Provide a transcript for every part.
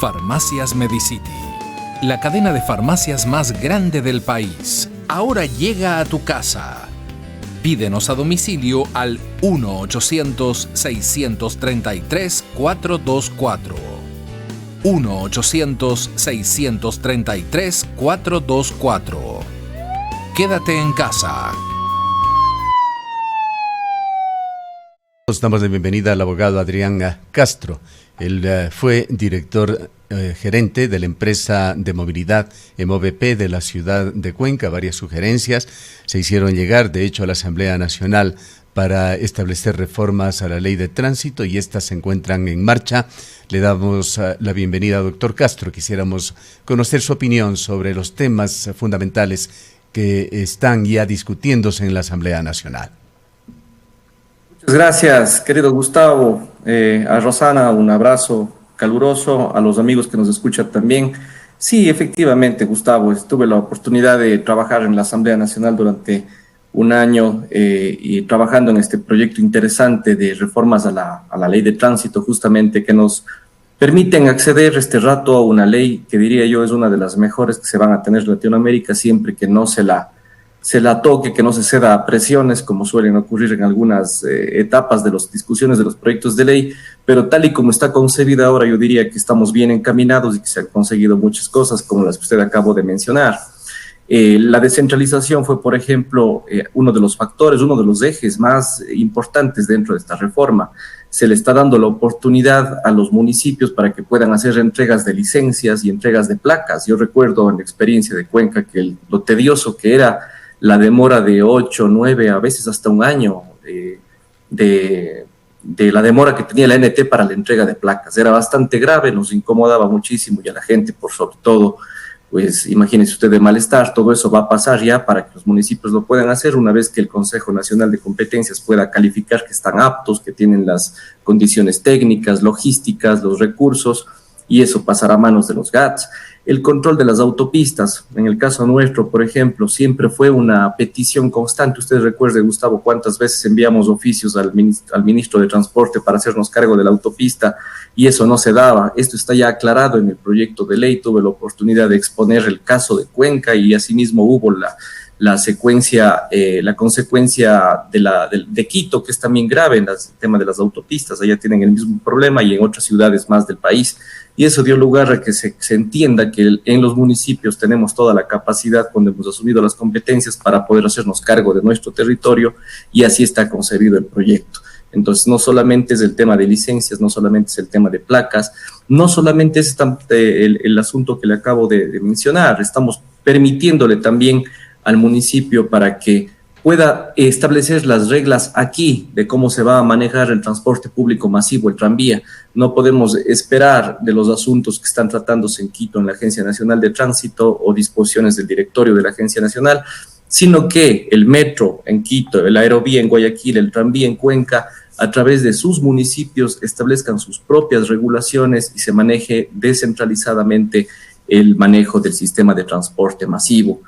Farmacias Medicity, la cadena de farmacias más grande del país, ahora llega a tu casa. Pídenos a domicilio al 1-800-633-424. 1-800-633-424. Quédate en casa. Damos de bienvenida al abogado Adrián Castro. Él fue director gerente de la empresa de movilidad MOVP de la ciudad de Cuenca. Varias sugerencias se hicieron llegar, de hecho, a la Asamblea Nacional para establecer reformas a la ley de tránsito y estas se encuentran en marcha. Le damos la bienvenida, doctor Castro. Quisiéramos conocer su opinión sobre los temas fundamentales que están ya discutiéndose en la Asamblea Nacional. Muchas gracias, querido Gustavo. A Rosana, un abrazo caluroso, a los amigos que nos escuchan también. Sí, efectivamente, Gustavo, tuve la oportunidad de trabajar en la Asamblea Nacional durante un año y trabajando en este proyecto interesante de reformas a la ley de tránsito, justamente que nos permiten acceder este rato a una ley que diría yo es una de las mejores que se van a tener en Latinoamérica siempre que no se la toque, que no se ceda a presiones como suelen ocurrir en algunas etapas de las discusiones de los proyectos de ley, pero tal y como está concebida ahora yo diría que estamos bien encaminados y que se han conseguido muchas cosas como las que usted acabó de mencionar. La descentralización fue, por ejemplo, uno de los factores, uno de los ejes más importantes dentro de esta reforma. Se le está dando la oportunidad a los municipios para que puedan hacer entregas de licencias y entregas de placas. Yo recuerdo en la experiencia de Cuenca que lo tedioso que era la demora de 8, 9, a veces hasta un año de la demora que tenía la NT para la entrega de placas. Era bastante grave, nos incomodaba muchísimo y a la gente, por sobre todo, pues imagínese usted de malestar. Todo eso va a pasar ya para que los municipios lo puedan hacer una vez que el Consejo Nacional de Competencias pueda calificar que están aptos, que tienen las condiciones técnicas, logísticas, los recursos, y eso pasará a manos de los GATS. El control de las autopistas, en el caso nuestro, por ejemplo, siempre fue una petición constante. Usted recuerde, Gustavo, cuántas veces enviamos oficios al ministro de Transporte para hacernos cargo de la autopista y eso no se daba. Esto está ya aclarado en el proyecto de ley. Tuve la oportunidad de exponer el caso de Cuenca y asimismo hubo la consecuencia de Quito, que es también grave en el tema de las autopistas. Allá tienen el mismo problema y en otras ciudades más del país. Y eso dio lugar a que se entienda que en los municipios tenemos toda la capacidad cuando hemos asumido las competencias para poder hacernos cargo de nuestro territorio y así está concebido el proyecto. Entonces, no solamente es el tema de licencias, no solamente es el tema de placas, no solamente es el asunto que le acabo de mencionar, estamos permitiéndole también al municipio para que pueda establecer las reglas aquí de cómo se va a manejar el transporte público masivo, el tranvía. No podemos esperar de los asuntos que están tratándose en Quito, en la Agencia Nacional de Tránsito o disposiciones del directorio de la Agencia Nacional, sino que el metro en Quito, el aerovía en Guayaquil, el tranvía en Cuenca, a través de sus municipios establezcan sus propias regulaciones y se maneje descentralizadamente el manejo del sistema de transporte masivo.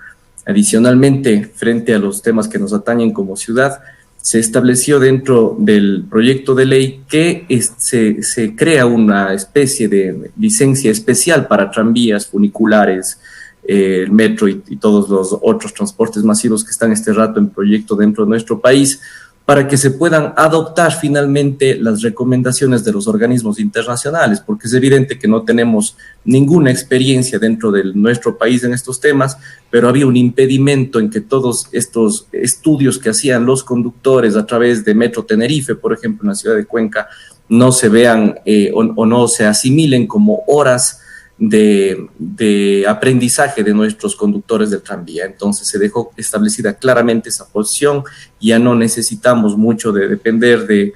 Adicionalmente, frente a los temas que nos atañen como ciudad, se estableció dentro del proyecto de ley que se crea una especie de licencia especial para tranvías, funiculares, el metro y todos los otros transportes masivos que están este rato en proyecto dentro de nuestro país, para que se puedan adoptar finalmente las recomendaciones de los organismos internacionales, porque es evidente que no tenemos ninguna experiencia dentro de nuestro país en estos temas, pero había un impedimento en que todos estos estudios que hacían los conductores a través de Metro Tenerife, por ejemplo, en la ciudad de Cuenca, no se vean o no se asimilen como horas de aprendizaje de nuestros conductores del tranvía. Entonces se dejó establecida claramente esa posición. Ya no necesitamos mucho de depender de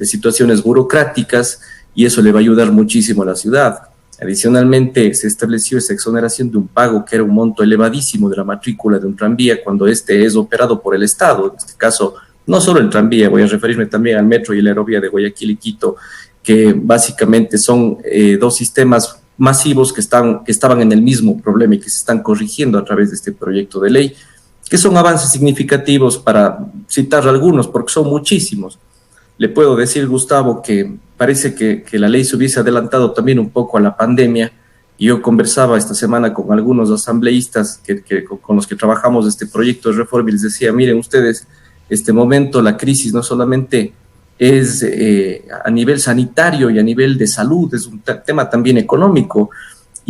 situaciones burocráticas y eso le va a ayudar muchísimo a la ciudad. Adicionalmente se estableció esa exoneración de un pago que era un monto elevadísimo de la matrícula de un tranvía cuando este es operado por el Estado. En este caso, no solo el tranvía, voy a referirme también al metro y la aerovía de Guayaquil y Quito, que básicamente son dos sistemas masivos que estaban en el mismo problema y que se están corrigiendo a través de este proyecto de ley, que son avances significativos para citar algunos, porque son muchísimos. Le puedo decir, Gustavo, que parece que la ley se hubiese adelantado también un poco a la pandemia, Yo conversaba esta semana con algunos asambleístas con los que trabajamos este proyecto de reforma y les decía, miren ustedes, este momento la crisis no solamente es a nivel sanitario y a nivel de salud, es un tema también económico.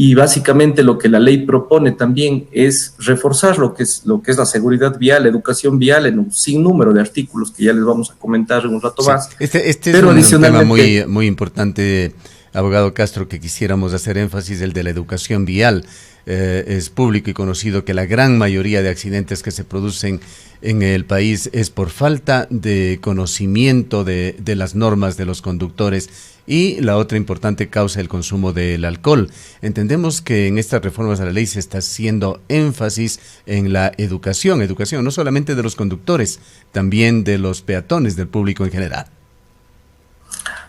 Y básicamente lo que la ley propone también es reforzar lo que es la seguridad vial, la educación vial en un sinnúmero de artículos que ya les vamos a comentar en un rato más. Este es un tema muy importante, abogado Castro, que quisiéramos hacer énfasis, el de la educación vial. Es público y conocido que la gran mayoría de accidentes que se producen en el país es por falta de conocimiento de las normas de los conductores, y la otra importante causa, el consumo del alcohol. Entendemos que en estas reformas a la ley se está haciendo énfasis en la educación no solamente de los conductores, también de los peatones, del público en general.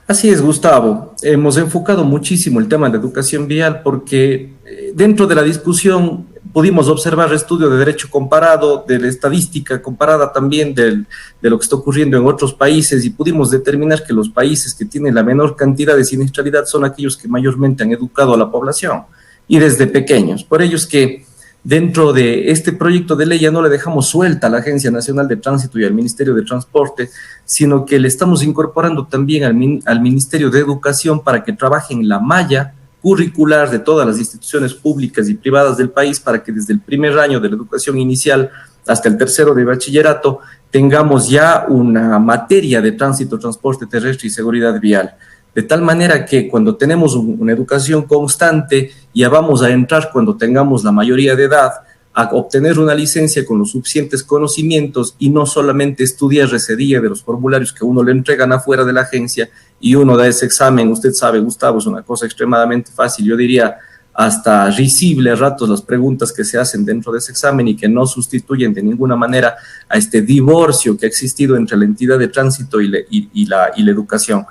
Así es, Gustavo. Hemos enfocado muchísimo el tema de educación vial porque dentro de la discusión pudimos observar estudios de derecho comparado, de la estadística comparada también de lo que está ocurriendo en otros países, y pudimos determinar que los países que tienen la menor cantidad de siniestralidad son aquellos que mayormente han educado a la población, y desde pequeños. Por ello es que dentro de este proyecto de ley ya no le dejamos suelta a la Agencia Nacional de Tránsito y al Ministerio de Transporte, sino que le estamos incorporando también al Ministerio de Educación para que trabaje en la malla curricular de todas las instituciones públicas y privadas del país, para que desde el primer año de la educación inicial hasta el tercero de bachillerato tengamos ya una materia de tránsito, transporte terrestre y seguridad vial. De tal manera que cuando tenemos una educación constante, ya vamos a entrar, cuando tengamos la mayoría de edad, a obtener una licencia con los suficientes conocimientos, y no solamente estudiar ese día de los formularios que uno le entregan afuera de la agencia y uno da ese examen. Usted sabe, Gustavo, es una cosa extremadamente fácil, yo diría hasta risible a ratos las preguntas que se hacen dentro de ese examen, y que no sustituyen de ninguna manera a este divorcio que ha existido entre la entidad de tránsito y la educación.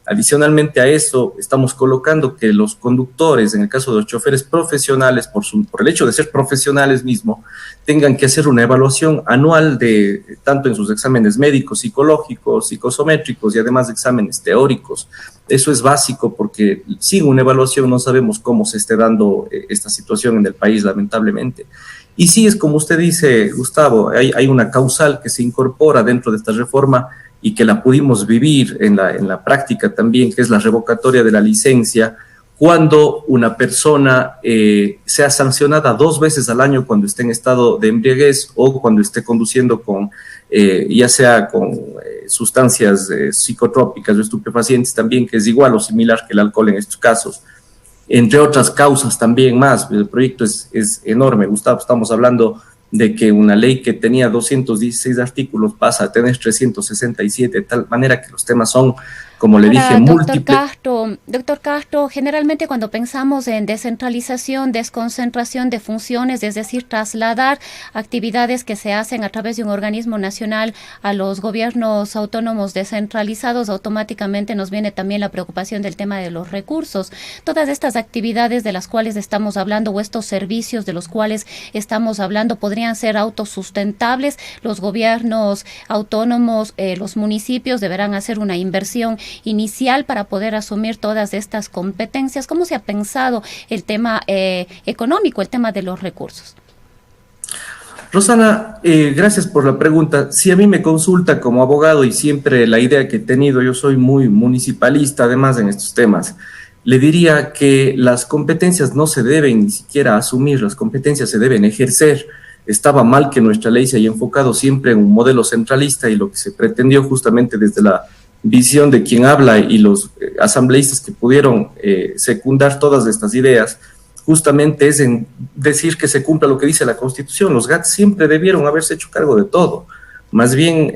Adicionalmente a eso, estamos colocando que los conductores, en el caso de los choferes profesionales, por el hecho de ser profesionales mismo, tengan que hacer una evaluación anual tanto en sus exámenes médicos, psicológicos, psicosométricos y además de exámenes teóricos. Eso es básico, porque sin una evaluación no sabemos cómo se esté dando esta situación en el país, lamentablemente. Y sí, es como usted dice, Gustavo, hay una causal que se incorpora dentro de esta reforma y que la pudimos vivir en la práctica también, que es la revocatoria de la licencia, cuando una persona sea sancionada 2 veces al año cuando esté en estado de embriaguez o cuando esté conduciendo ya sea con sustancias psicotrópicas o estupefacientes también, que es igual o similar que el alcohol en estos casos, entre otras causas también más. El proyecto es enorme, Gustavo. Estamos hablando de que una ley que tenía 216 artículos pasa a tener 367, de tal manera que los temas son, como le dije, múltiples. Doctor Castro, generalmente cuando pensamos en descentralización, desconcentración de funciones, es decir, trasladar actividades que se hacen a través de un organismo nacional a los gobiernos autónomos descentralizados, automáticamente nos viene también la preocupación del tema de los recursos. Todas estas actividades de las cuales estamos hablando, o estos servicios de los cuales estamos hablando, podrían ser autosustentables. Los gobiernos autónomos, los municipios deberán hacer una inversión inicial para poder asumir todas estas competencias. ¿Cómo se ha pensado el tema económico, el tema de los recursos? Rosana, gracias por la pregunta. Si a mí me consulta como abogado, y siempre la idea que he tenido, yo soy muy municipalista además en estos temas, le diría que las competencias no se deben ni siquiera asumir, las competencias se deben ejercer. Estaba mal que nuestra ley se haya enfocado siempre en un modelo centralista, y lo que se pretendió justamente desde la visión de quien habla y los asambleístas que pudieron secundar todas estas ideas, justamente es en decir que se cumpla lo que dice la Constitución. Los GATS siempre debieron haberse hecho cargo de todo. Más bien,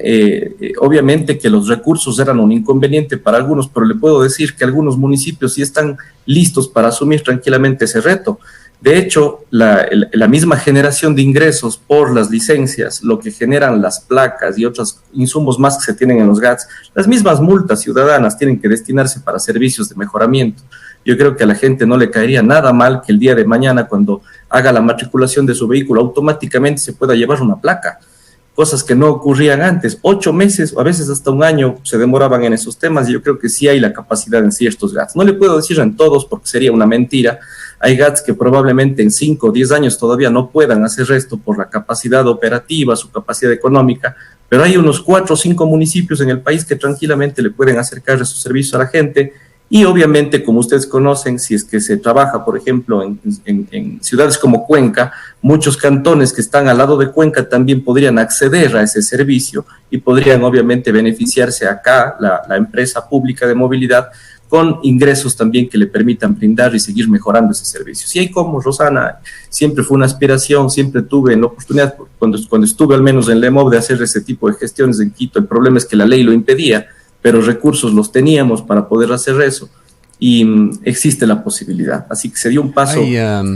obviamente que los recursos eran un inconveniente para algunos, pero le puedo decir que algunos municipios sí están listos para asumir tranquilamente ese reto. De hecho, la misma generación de ingresos por las licencias, lo que generan las placas y otros insumos más que se tienen en los GATS, las mismas multas ciudadanas tienen que destinarse para servicios de mejoramiento. Yo creo que a la gente no le caería nada mal que el día de mañana, cuando haga la matriculación de su vehículo, automáticamente se pueda llevar una placa. Cosas que no ocurrían antes. 8 meses o a veces hasta 1 año se demoraban en esos temas, y yo creo que sí hay la capacidad en ciertos GATS. No le puedo decir en todos porque sería una mentira. hay GATS que probablemente en 5 o 10 años todavía no puedan hacer esto por la capacidad operativa, su capacidad económica, pero hay unos 4 o 5 municipios en el país que tranquilamente le pueden acercar esos servicios a la gente. Y obviamente, como ustedes conocen, si es que se trabaja, por ejemplo, en ciudades como Cuenca, muchos cantones que están al lado de Cuenca también podrían acceder a ese servicio y podrían obviamente beneficiarse acá, la empresa pública de movilidad, con ingresos también que le permitan brindar y seguir mejorando ese servicio. Sí hay como, Rosana, siempre fue una aspiración, siempre tuve la oportunidad, cuando estuve al menos en la EMOV, de hacer ese tipo de gestiones en Quito. El problema es que la ley lo impedía, pero recursos los teníamos para poder hacer eso, y existe la posibilidad. Así que se dio un paso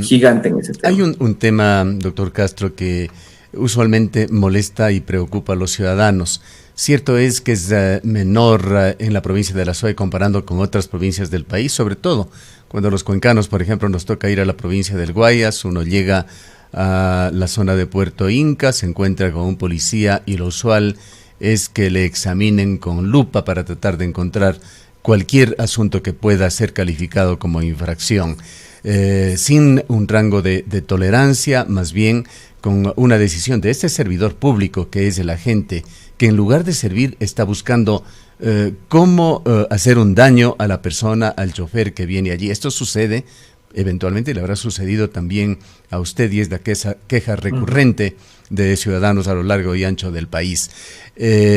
gigante en ese tema. Hay un tema, doctor Castro, que usualmente molesta y preocupa a los ciudadanos. Cierto es que es menor en la provincia de La Suay comparando con otras provincias del país, sobre todo cuando los cuencanos, por ejemplo, nos toca ir a la provincia del Guayas, uno llega a la zona de Puerto Inca, se encuentra con un policía y lo usual es que le examinen con lupa para tratar de encontrar cualquier asunto que pueda ser calificado como infracción, sin un rango de tolerancia, más bien con una decisión de este servidor público que es el agente, que en lugar de servir está buscando cómo hacer un daño a la persona, al chofer que viene allí. Esto sucede, eventualmente le habrá sucedido también a usted, y es la queja recurrente de ciudadanos a lo largo y ancho del país.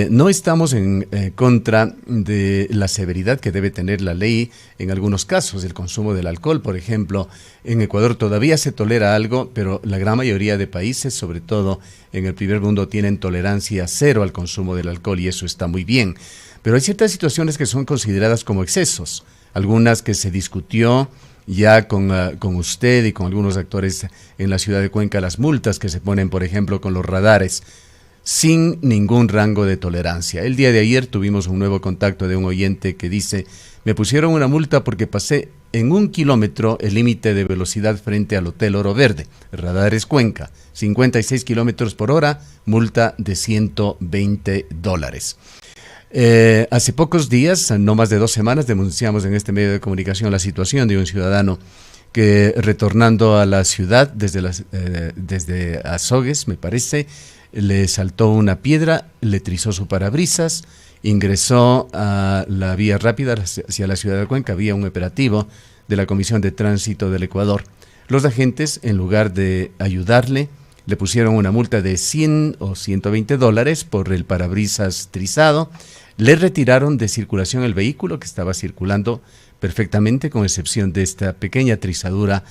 No estamos en contra de la severidad que debe tener la ley en algunos casos. El consumo del alcohol, por ejemplo, en Ecuador todavía se tolera algo, pero la gran mayoría de países, sobre todo en el primer mundo, tienen tolerancia cero al consumo del alcohol, y eso está muy bien. Pero hay ciertas situaciones que son consideradas como excesos, algunas que se discutió ya con usted y con algunos actores en la ciudad de Cuenca, las multas que se ponen, por ejemplo, con los radares, sin ningún rango de tolerancia. El día de ayer tuvimos un nuevo contacto de un oyente que dice: me pusieron una multa porque pasé en 1 kilómetro el límite de velocidad frente al Hotel Oro Verde. Radares Cuenca, 56 kilómetros por hora, multa de $120. Hace pocos días, no más de 2 semanas, denunciamos en este medio de comunicación la situación de un ciudadano que, retornando a la ciudad desde Azogues, me parece, le saltó una piedra, le trizó su parabrisas, ingresó a la vía rápida hacia la ciudad de Cuenca. Había un operativo de la Comisión de Tránsito del Ecuador. Los agentes, en lugar de ayudarle, le pusieron una multa de $100 o $120 por el parabrisas trizado. Le retiraron de circulación el vehículo, que estaba circulando perfectamente, con excepción de esta pequeña trizadura,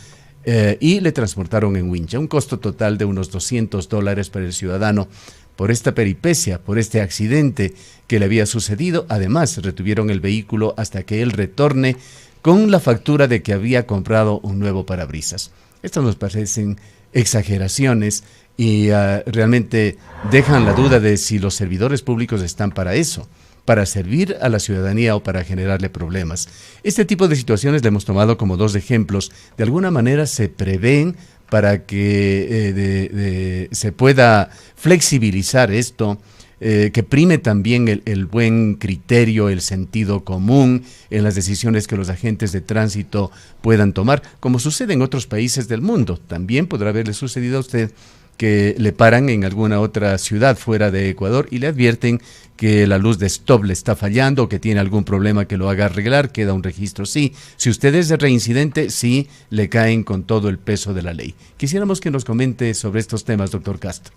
y le transportaron en wincha. Un costo total de unos $200 para el ciudadano por esta peripecia, por este accidente que le había sucedido. Además, retuvieron el vehículo hasta que él retorne con la factura de que había comprado un nuevo parabrisas. Estas nos parecen exageraciones y realmente dejan la duda de si los servidores públicos están para eso, para servir a la ciudadanía o para generarle problemas. Este tipo de situaciones le hemos tomado como 2 ejemplos. De alguna manera se prevén para que se pueda flexibilizar esto, que prime también el buen criterio, el sentido común en las decisiones que los agentes de tránsito puedan tomar, como sucede en otros países del mundo. También podrá haberle sucedido a usted que le paran en alguna otra ciudad fuera de Ecuador y le advierten que la luz de stop le está fallando o que tiene algún problema que lo haga arreglar, queda un registro. Sí, si usted es de reincidente, sí, le caen con todo el peso de la ley. Quisiéramos que nos comente sobre estos temas, doctor Castro.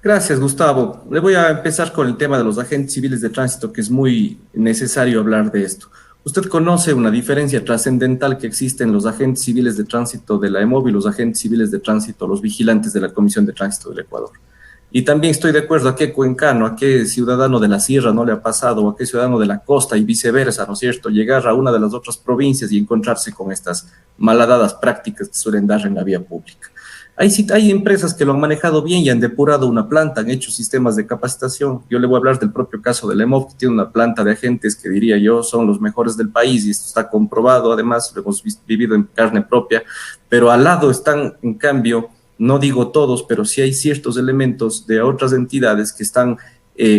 Gracias, Gustavo. Le voy a empezar con el tema de los agentes civiles de tránsito, que es muy necesario hablar de esto. Usted conoce una diferencia trascendental que existe en los agentes civiles de tránsito de la EMOV y los agentes civiles de tránsito, los vigilantes de la Comisión de Tránsito del Ecuador. Y también estoy de acuerdo a qué cuencano, a qué ciudadano de la sierra no le ha pasado, o a qué ciudadano de la costa y viceversa, ¿no es cierto?, llegar a una de las otras provincias y encontrarse con estas malhadadas prácticas que suelen dar en la vía pública. Hay empresas que lo han manejado bien y han depurado una planta, han hecho sistemas de capacitación. Yo le voy a hablar del propio caso de la EMOV, que tiene una planta de agentes que, diría yo, son los mejores del país, y esto está comprobado. Además, lo hemos vivido en carne propia, pero al lado están, en cambio, no digo todos, pero sí hay ciertos elementos de otras entidades que están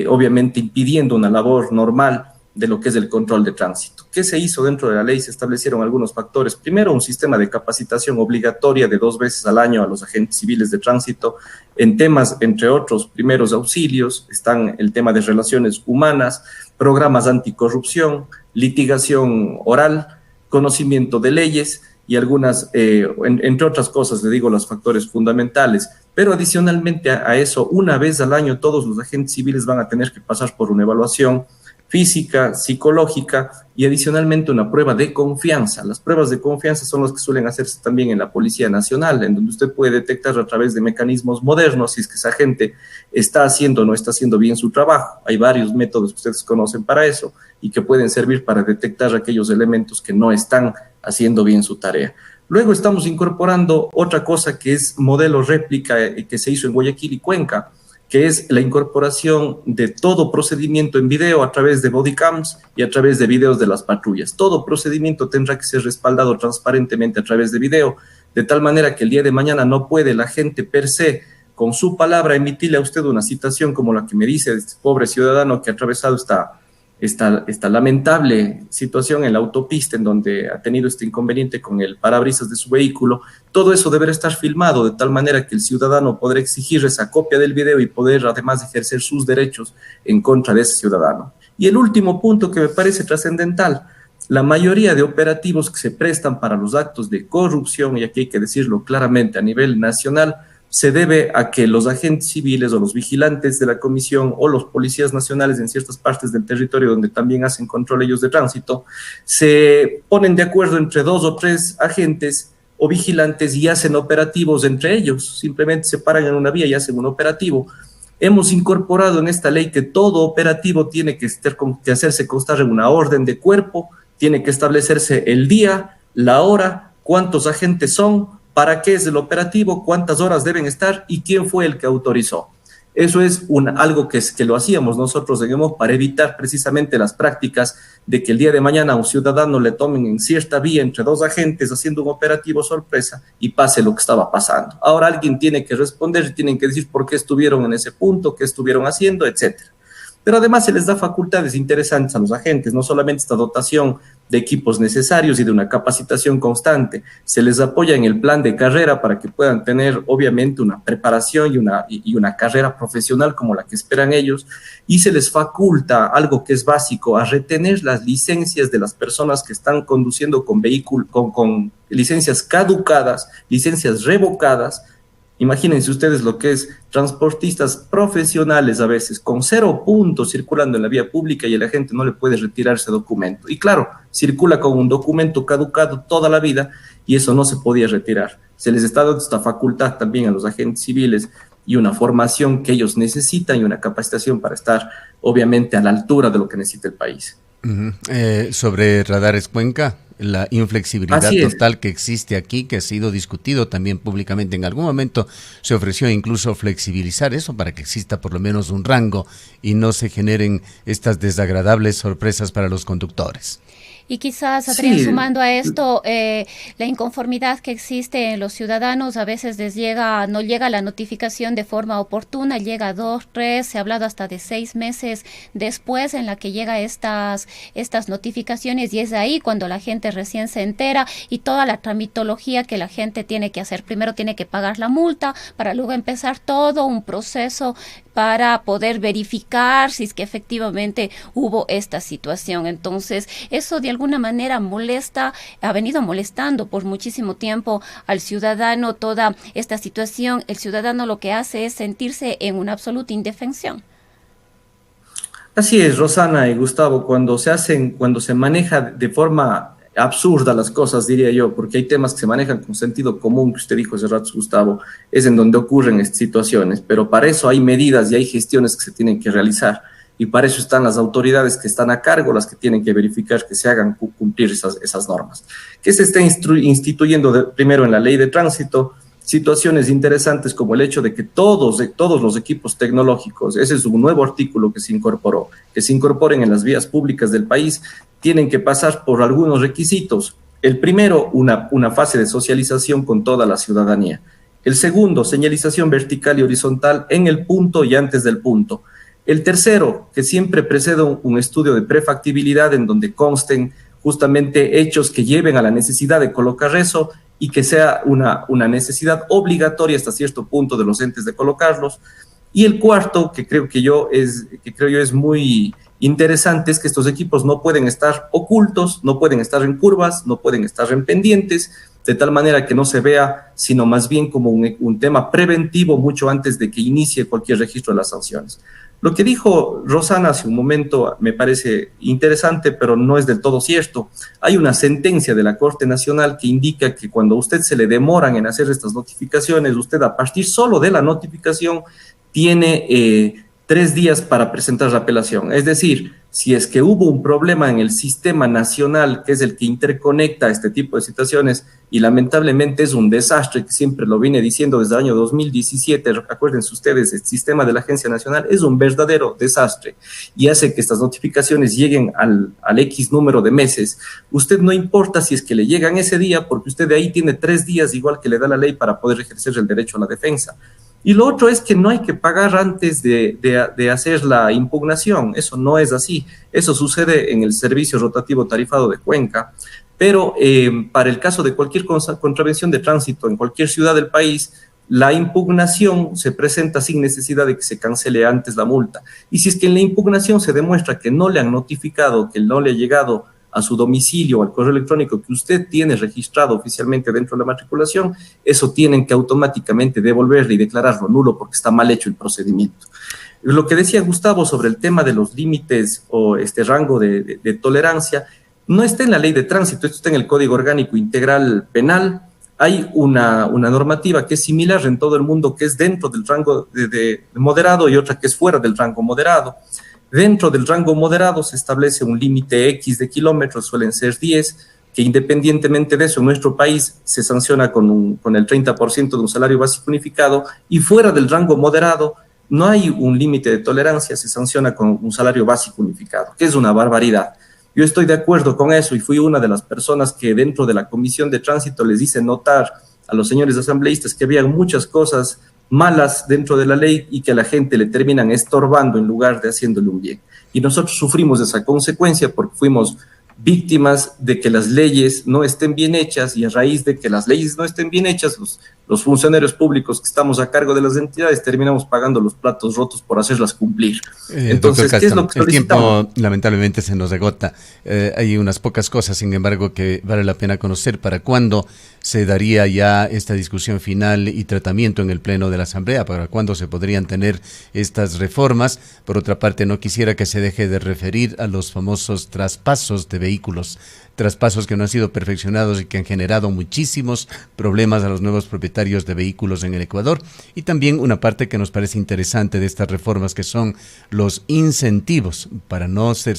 obviamente impidiendo una labor normal de lo que es el control de tránsito. ¿Qué se hizo dentro de la ley? Se establecieron algunos factores. Primero, un sistema de capacitación obligatoria de 2 veces al año a los agentes civiles de tránsito en temas, entre otros, primeros auxilios, están el tema de relaciones humanas, programas anticorrupción, litigación oral, conocimiento de leyes y algunas, entre otras cosas, le digo, los factores fundamentales. Pero adicionalmente a eso, una vez al año todos los agentes civiles van a tener que pasar por una evaluación física, psicológica y adicionalmente una prueba de confianza. Las pruebas de confianza son las que suelen hacerse también en la Policía Nacional, en donde usted puede detectar a través de mecanismos modernos si es que esa gente está haciendo o no está haciendo bien su trabajo. Hay varios métodos que ustedes conocen para eso y que pueden servir para detectar aquellos elementos que no están haciendo bien su tarea. Luego estamos incorporando otra cosa que es modelo réplica que se hizo en Guayaquil y Cuenca, que es la incorporación de todo procedimiento en video a través de bodycams y a través de videos de las patrullas. Todo procedimiento tendrá que ser respaldado transparentemente a través de video, de tal manera que el día de mañana no puede la gente per se, con su palabra, emitirle a usted una citación como la que me dice este pobre ciudadano que ha atravesado esta lamentable situación en la autopista en donde ha tenido este inconveniente con el parabrisas de su vehículo. Todo eso deberá estar filmado de tal manera que el ciudadano podrá exigir esa copia del video y poder además ejercer sus derechos en contra de ese ciudadano. Y el último punto que me parece trascendental, la mayoría de operativos que se prestan para los actos de corrupción, y aquí hay que decirlo claramente a nivel nacional, se debe a que los agentes civiles o los vigilantes de la comisión o los policías nacionales en ciertas partes del territorio donde también hacen control ellos de tránsito, se ponen de acuerdo entre 2 o 3 agentes o vigilantes y hacen operativos entre ellos, simplemente se paran en una vía y hacen un operativo. Hemos incorporado en esta ley que todo operativo tiene que hacerse constar en una orden de cuerpo, tiene que establecerse el día, la hora, cuántos agentes son, para qué es el operativo, cuántas horas deben estar y quién fue el que autorizó. Eso es algo que lo hacíamos nosotros en EMOV para evitar precisamente las prácticas de que el día de mañana a un ciudadano le tomen en cierta vía entre 2 agentes haciendo un operativo sorpresa y pase lo que estaba pasando. Ahora alguien tiene que responder, tienen que decir por qué estuvieron en ese punto, qué estuvieron haciendo, etcétera. Pero además se les da facultades interesantes a los agentes, no solamente esta dotación de equipos necesarios y de una capacitación constante, se les apoya en el plan de carrera para que puedan tener obviamente una preparación y una carrera profesional como la que esperan ellos, y se les faculta algo que es básico, a retener las licencias de las personas que están conduciendo con vehículos, con licencias caducadas, licencias revocadas. Imagínense ustedes lo que es transportistas profesionales a veces con 0 puntos circulando en la vía pública y la gente no le puede retirar ese documento. Y claro, circula con un documento caducado toda la vida y eso no se podía retirar. Se les está dando esta facultad también a los agentes civiles y una formación que ellos necesitan y una capacitación para estar obviamente a la altura de lo que necesita el país. Sobre Radares Cuenca, la inflexibilidad total que existe aquí, que ha sido discutido también públicamente. En algún momento se ofreció incluso flexibilizar eso para que exista por lo menos un rango y no se generen estas desagradables sorpresas para los conductores. Y quizás, Adrián, sumando a esto, la inconformidad que existe en los ciudadanos, a veces no llega la notificación de forma oportuna, llega 2, 3, se ha hablado hasta de 6 meses después en la que llega estas notificaciones, y es ahí cuando la gente recién se entera y toda la tramitología que la gente tiene que hacer. Primero tiene que pagar la multa para luego empezar todo un proceso para poder verificar si es que efectivamente hubo esta situación. Entonces, eso de alguna manera ha venido molestando por muchísimo tiempo al ciudadano toda esta situación. El ciudadano lo que hace es sentirse en una absoluta indefensión. Así es, Rosana y Gustavo, cuando se maneja de forma absurda las cosas, diría yo, porque hay temas que se manejan con sentido común, que usted dijo hace rato, Gustavo, es en donde ocurren estas situaciones, pero para eso hay medidas y hay gestiones que se tienen que realizar, y para eso están las autoridades que están a cargo, las que tienen que verificar que se hagan cumplir esas normas. Que se está instituyendo primero en la ley de tránsito, situaciones interesantes como el hecho de que todos los equipos tecnológicos, ese es un nuevo artículo que se incorporen en las vías públicas del país, tienen que pasar por algunos requisitos. El primero, una fase de socialización con toda la ciudadanía. El segundo, señalización vertical y horizontal en el punto y antes del punto. El tercero, que siempre precede un estudio de prefactibilidad en donde consten justamente hechos que lleven a la necesidad de colocar eso y que sea una necesidad obligatoria hasta cierto punto de los entes de colocarlos. Y el cuarto, que creo yo es muy interesante, es que estos equipos no pueden estar ocultos, no pueden estar en curvas, no pueden estar en pendientes, de tal manera que no se vea, sino más bien como un tema preventivo mucho antes de que inicie cualquier registro de las sanciones. Lo que dijo Rosana hace un momento me parece interesante, pero no es del todo cierto. Hay una sentencia de la Corte Nacional que indica que cuando a usted se le demoran en hacer estas notificaciones, usted a partir solo de la notificación tiene 3 días para presentar la apelación. Es decir, si es que hubo un problema en el sistema nacional, que es el que interconecta este tipo de situaciones, y lamentablemente es un desastre, que siempre lo vine diciendo desde el año 2017, acuérdense ustedes, el sistema de la Agencia Nacional es un verdadero desastre y hace que estas notificaciones lleguen al X número de meses. Usted no importa si es que le llegan ese día, porque usted de ahí tiene 3 días, igual que le da la ley, para poder ejercer el derecho a la defensa. Y lo otro es que no hay que pagar antes de hacer la impugnación. Eso no es así. Eso sucede en el servicio rotativo tarifado de Cuenca. Pero para el caso de cualquier contravención de tránsito en cualquier ciudad del país, la impugnación se presenta sin necesidad de que se cancele antes la multa. Y si es que en la impugnación se demuestra que no le han notificado, que no le ha llegado a su domicilio o al correo electrónico que usted tiene registrado oficialmente dentro de la matriculación, eso tienen que automáticamente devolverle y declararlo nulo porque está mal hecho el procedimiento. Lo que decía Gustavo sobre el tema de los límites o este rango de tolerancia, no está en la ley de tránsito, esto está en el Código Orgánico Integral Penal. Hay una normativa que es similar en todo el mundo, que es dentro del rango de moderado y otra que es fuera del rango moderado. Dentro del rango moderado se establece un límite X de kilómetros, suelen ser 10, que independientemente de eso en nuestro país se sanciona con el 30% de un salario básico unificado, y fuera del rango moderado no hay un límite de tolerancia, se sanciona con un salario básico unificado, que es una barbaridad. Yo estoy de acuerdo con eso y fui una de las personas que dentro de la Comisión de Tránsito les hice notar a los señores asambleístas que había muchas cosas malas dentro de la ley y que a la gente le terminan estorbando en lugar de haciéndole un bien. Y nosotros sufrimos esa consecuencia porque fuimos víctimas de que las leyes no estén bien hechas, y a raíz de que las leyes no estén bien hechas, los funcionarios públicos que estamos a cargo de las entidades terminamos pagando los platos rotos por hacerlas cumplir. Entonces, Castro, ¿qué es lo que solicitamos? el tiempo lamentablemente se nos agota. Hay unas pocas cosas, sin embargo, que vale la pena conocer. ¿Para cuándo se daría ya esta discusión final y tratamiento en el Pleno de la Asamblea? ¿Para cuándo se podrían tener estas reformas? Por otra parte, no quisiera que se deje de referir a los famosos traspasos de vehículos, traspasos que no han sido perfeccionados y que han generado muchísimos problemas a los nuevos propietarios de vehículos en el Ecuador. Y también una parte que nos parece interesante de estas reformas, que son los incentivos, para no tener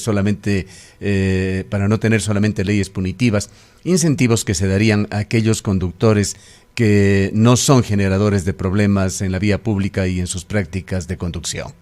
solamente leyes punitivas, incentivos que se darían a aquellos conductores que no son generadores de problemas en la vía pública y en sus prácticas de conducción.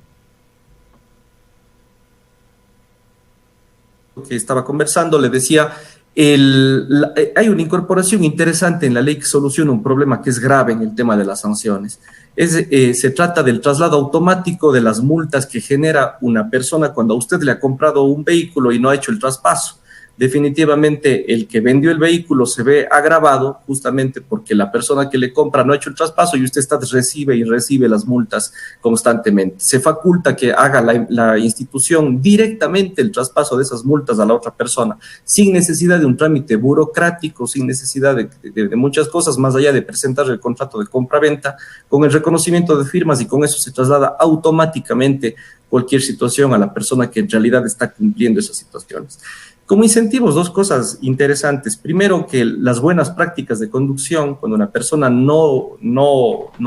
Que estaba conversando, le decía, hay una incorporación interesante en la ley que soluciona un problema que es grave en el tema de las sanciones. Se trata del traslado automático de las multas que genera una persona cuando a usted le ha comprado un vehículo y no ha hecho el traspaso. Definitivamente el que vendió el vehículo se ve agravado justamente porque la persona que le compra no ha hecho el traspaso y usted recibe las multas constantemente. Se faculta que haga la institución directamente el traspaso de esas multas a la otra persona, sin necesidad de un trámite burocrático, sin necesidad de muchas cosas, más allá de presentar el contrato de compra-venta, con el reconocimiento de firmas, y con eso se traslada automáticamente cualquier situación a la persona que en realidad está cumpliendo esas situaciones. Como incentivos, 2 cosas interesantes. Primero, que las buenas prácticas de conducción, cuando una persona no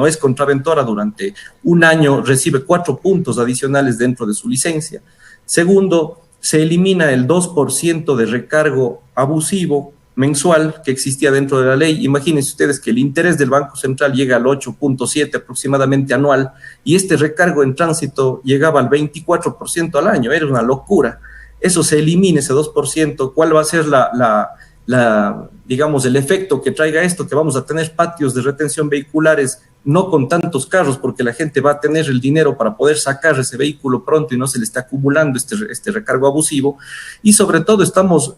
es contraventora durante un año, recibe 4 puntos adicionales dentro de su licencia. Segundo, se elimina el 2% de recargo abusivo mensual que existía dentro de la ley. Imagínense ustedes que el interés del Banco Central llega al 8.7 aproximadamente anual, y este recargo en tránsito llegaba al 24% al año. Era una locura. Eso se elimina, ese 2%. ¿Cuál va a ser la digamos, el efecto que traiga esto, que vamos a tener patios de retención vehiculares, no con tantos carros, porque la gente va a tener el dinero para poder sacar ese vehículo pronto y no se le está acumulando este recargo abusivo. Y sobre todo estamos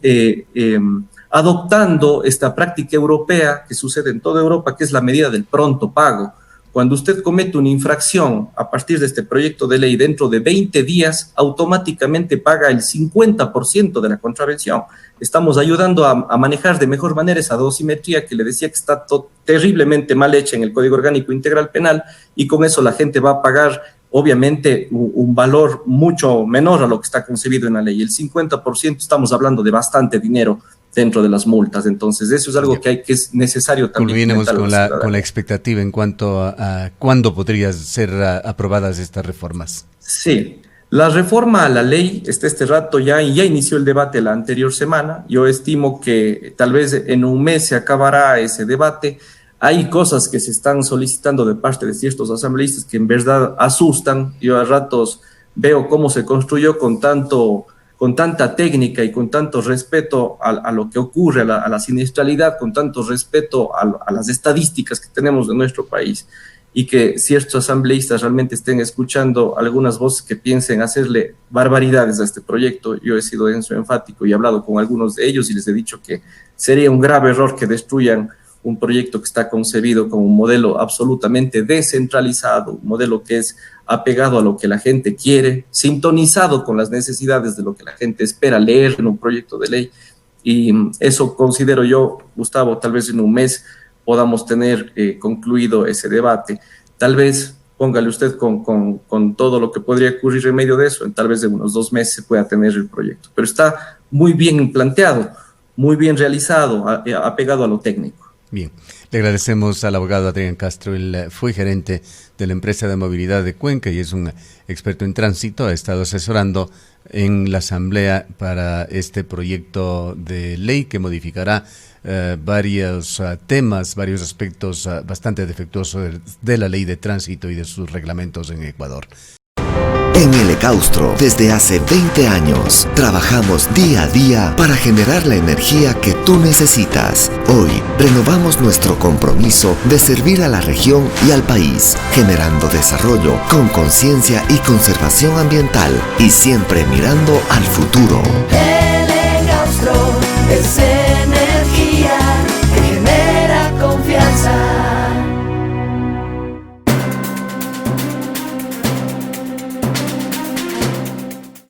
adoptando esta práctica europea que sucede en toda Europa, que es la medida del pronto pago. Cuando usted comete una infracción a partir de este proyecto de ley, dentro de 20 días, automáticamente paga el 50% de la contravención. Estamos ayudando a manejar de mejor manera esa dosimetría que le decía que está terriblemente mal hecha en el Código Orgánico Integral Penal, y con eso la gente va a pagar, obviamente, un valor mucho menor a lo que está concebido en la ley. El 50%, estamos hablando de bastante dinero dentro de las multas. Entonces, eso es algo que es necesario también. Culminemos con la expectativa en cuanto a cuándo podrían ser aprobadas estas reformas. Sí, la reforma a la ley este rato ya inició el debate la anterior semana. Yo estimo que tal vez en un mes se acabará ese debate. Hay cosas que se están solicitando de parte de ciertos asambleístas que en verdad asustan. Yo a ratos veo cómo se construyó con tanta técnica y con tanto respeto a lo que ocurre, a la siniestralidad, con tanto respeto a las estadísticas que tenemos de nuestro país, y que ciertos asambleístas realmente estén escuchando algunas voces que piensen hacerle barbaridades a este proyecto. Yo he sido enfático y he hablado con algunos de ellos y les he dicho que sería un grave error que destruyan un proyecto que está concebido como un modelo absolutamente descentralizado, un modelo que es apegado a lo que la gente quiere, sintonizado con las necesidades de lo que la gente espera leer en un proyecto de ley. Y eso considero yo, Gustavo, tal vez en un mes podamos tener concluido ese debate. Tal vez, póngale usted con todo lo que podría ocurrir en medio de eso, en tal vez de unos 2 meses se pueda tener el proyecto. Pero está muy bien planteado, muy bien realizado, apegado a lo técnico. Bien, le agradecemos al abogado Adrián Castro. Él fue gerente de la empresa de movilidad de Cuenca y es un experto en tránsito. Ha estado asesorando en la Asamblea para este proyecto de ley que modificará varios temas, varios aspectos bastante defectuosos de la ley de tránsito y de sus reglamentos en Ecuador. En el Ecaustro, desde hace 20 años, trabajamos día a día para generar la energía que tú necesitas. Hoy, renovamos nuestro compromiso de servir a la región y al país, generando desarrollo con conciencia y conservación ambiental y siempre mirando al futuro. El Ecaustro es